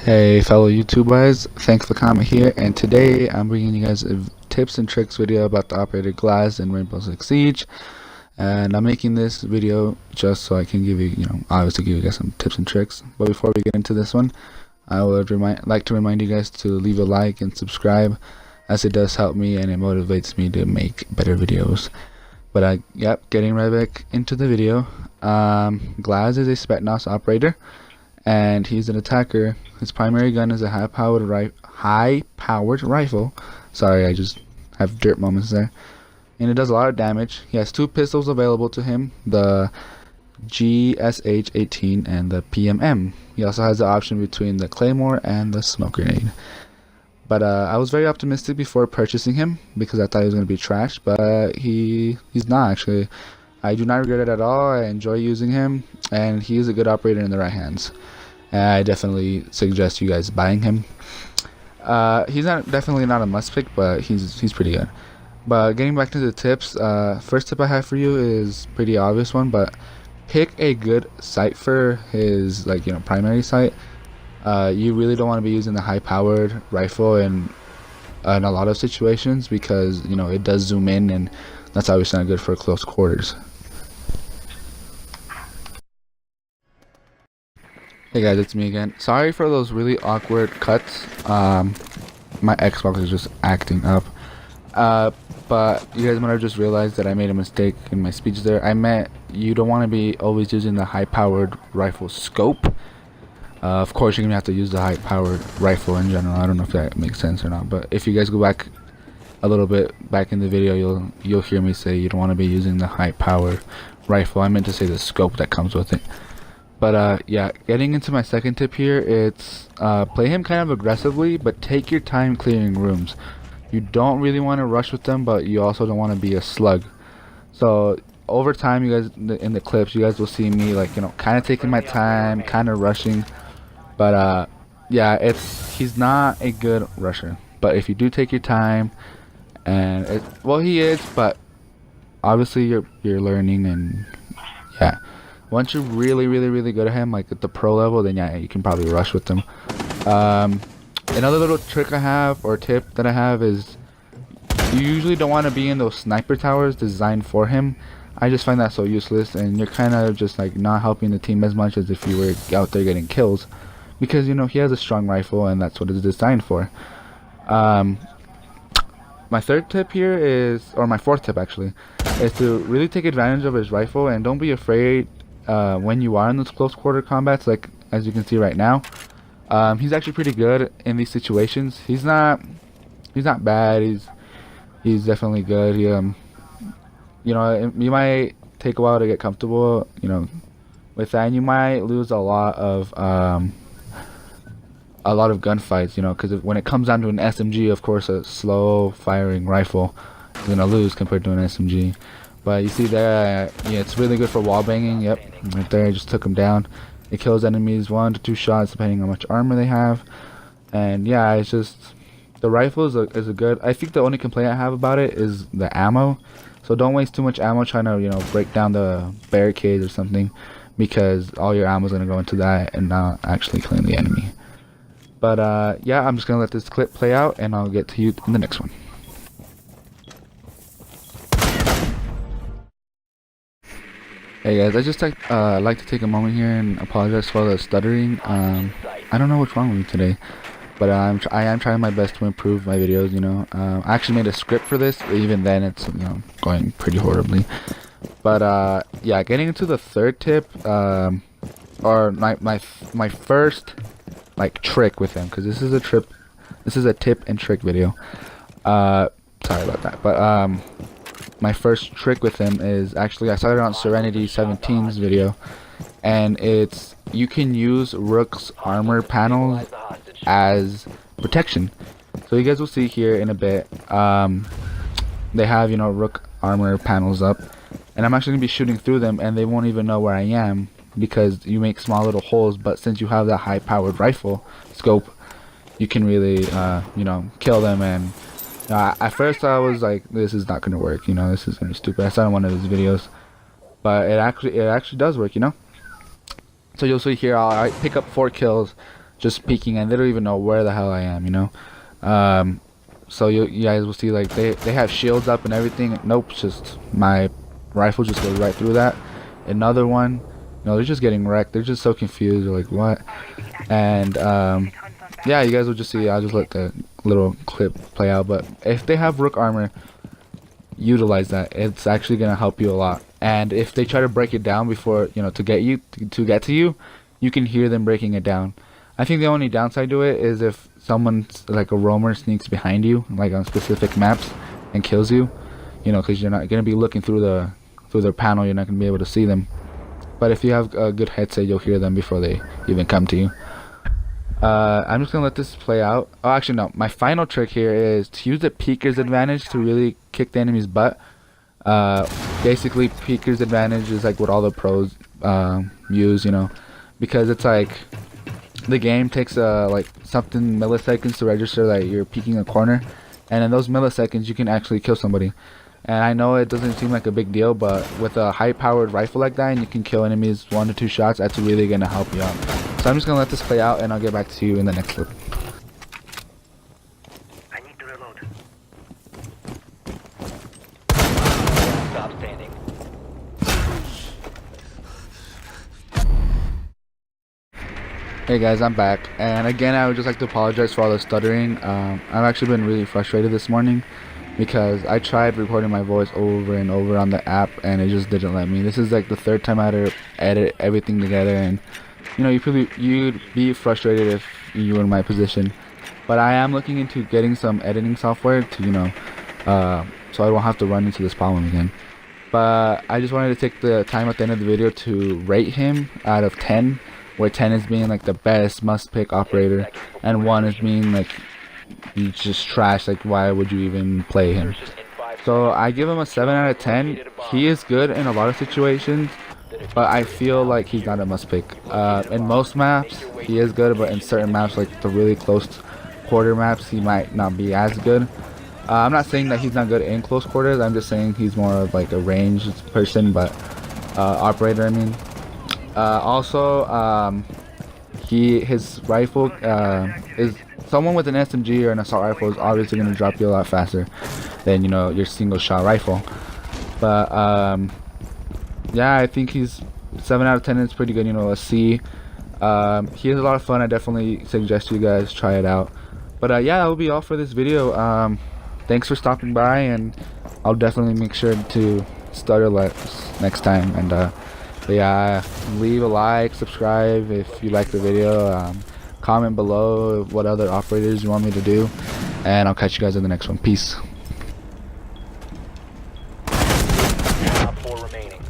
Hey fellow YouTubers, thanks for coming here, and today I'm bringing you guys a tips and tricks video about the operator Glaz in Rainbow Six Siege. And I'm making this video just so I can give you, obviously give you guys some tips and tricks. But before we get into this one, I would like to remind you guys to leave a like and subscribe, as it does help me and it motivates me to make better videos. But getting right back into the video. Glaz is a Spetsnaz operator, and he's an attacker. His primary gun is a high-powered rifle. Sorry, I just have dirt moments there. And it does a lot of damage. He has two pistols available to him, the GSH-18 and the PMM. He also has the option between the Claymore and the smoke grenade. But I was very optimistic before purchasing him because I thought he was going to be trash, but he's not actually. I do not regret it at all. I enjoy using him, and he is a good operator in the right hands. I definitely suggest you guys buying him. He's definitely not a must pick, but he's pretty good. But getting back to the tips, first tip I have for you is pretty obvious one, but pick a good sight for his primary sight. You really don't want to be using the high-powered rifle in a lot of situations because it does zoom in, and that's obviously not good for close quarters. Hey guys, it's me again. Sorry for those really awkward cuts. My Xbox is just acting up. But you guys might have just realized that I made a mistake in my speech there. I meant you don't want to be always using the high-powered rifle scope. Of course, you're gonna have to use the high-powered rifle in general. I don't know if that makes sense or not, but if you guys go back a little bit back in the video, you'll hear me say you don't want to be using the high-powered rifle. I meant to say the scope that comes with it. But yeah, getting into my second tip here, it's play him kind of aggressively, but take your time clearing rooms. You don't really want to rush with them, but you also don't want to be a slug. So over time, you guys in the clips, you guys will see me kind of taking my time, kind of rushing. But yeah, he's not a good rusher. But if you do take your time, and he is, but obviously you're learning, and yeah. Once you're really good at him, like at the pro level, then yeah, you can probably rush with them. Another little trick I have, or tip that I have, is you usually don't want to be in those sniper towers designed for him. I just find that so useless, and you're kind of just not helping the team as much as if you were out there getting kills, because he has a strong rifle, and that's what it's designed for. My third tip here is, or my fourth tip actually, is to really take advantage of his rifle, and don't be afraid when you are in those close quarter combats, like as you can see right now. He's actually pretty good in these situations. He's not bad. He's definitely good. You might take a while to get comfortable, with that, and you might lose a lot of gunfights, because when it comes down to an SMG, of course, a slow firing rifle is gonna lose compared to an SMG. But you see there, yeah, it's really good for wall banging. Yep, right there, I just took him down. It kills enemies 1 to 2 shots depending on how much armor they have. And yeah, it's just, the rifle is a good. I think the only complaint I have about it is the ammo. So don't waste too much ammo trying to break down the barricades or something, because all your ammo is gonna go into that and not actually killing the enemy. But yeah, I'm just gonna let this clip play out, and I'll get to you in the next one. Hey guys, I just like to take a moment here and apologize for the stuttering. I don't know what's wrong with me today, but I am trying my best to improve my videos. I actually made a script for this, but even then it's going pretty horribly. But yeah, getting into the third tip, or my first trick with him, because this is a tip and trick video. Sorry about that, but my first trick with him is actually, I saw it on Serenity 17's video, and it's, you can use Rook's armor panels as protection. So you guys will see here in a bit, they have Rook armor panels up, and I'm actually gonna be shooting through them, and they won't even know where I am, because you make small little holes. But since you have that high powered rifle scope, you can really kill them. And at first I was like, this is not gonna work, this is gonna be stupid. I saw in one of his videos, but it actually does work. So you'll see here, I pick up 4 kills just peeking, and they don't even know where the hell I am, you know. So you guys will see like they have shields up and everything. Nope, just my rifle just goes right through that. Another one, no, they're just getting wrecked. They're just so confused. They're like, what? And yeah, you guys will just see. I'll just let the little clip play out. But if they have rook armor, utilize that. It's actually gonna help you a lot. And if they try to break it down before, you know, to get to you, you can hear them breaking it down. I think the only downside to it is if someone like a roamer sneaks behind you, like on specific maps, and kills you, you know, because you're not gonna be looking through their panel. You're not gonna be able to see them. But if you have a good headset, you'll hear them before they even come to you. I'm just gonna let this play out. Oh, actually no. My final trick here is to use the peeker's advantage to really kick the enemy's butt. Basically, peeker's advantage is like what all the pros use, you know, because it's like the game takes like something milliseconds to register that you're peeking a corner, and in those milliseconds you can actually kill somebody. And I know it doesn't seem like a big deal, but with a high-powered rifle like that, and you can kill enemies 1 to 2 shots, that's really gonna help you out. So I'm just gonna let this play out, and I'll get back to you in the next clip. I need to reload. Stop standing. Hey guys, I'm back, and again I would just like to apologize for all the stuttering. I've actually been really frustrated this morning because I tried recording my voice over and over on the app and it just didn't let me. This is like the third time I had to edit everything together, and you know, you'd be frustrated if you were in my position. But I am looking into getting some editing software to, you know, so I won't have to run into this problem again. But I just wanted to take the time at the end of the video to rate him out of 10, where 10 is being like the best must pick operator and 1 is being like he's just trash, like why would you even play him. So I give him a 7 out of 10. He is good in a lot of situations, but I feel like he's not a must pick. In most maps he is good, but in certain maps like the really close quarter maps he might not be as good. I'm not saying that he's not good in close quarters, I'm just saying he's more of like a ranged person, but operator I mean. Also his rifle is someone with an SMG or an assault rifle is obviously going to drop you a lot faster than, you know, your single shot rifle. But yeah, I think he's 7 out of 10 is pretty good, you know, a C. He has a lot of fun. I definitely suggest you guys try it out. But yeah, that will be all for this video. Thanks for stopping by, and I'll definitely make sure to stutter less next time. And but yeah, leave a like, subscribe if you like the video, comment below what other operators you want me to do, and I'll catch you guys in the next one. Peace. Top 4 remaining.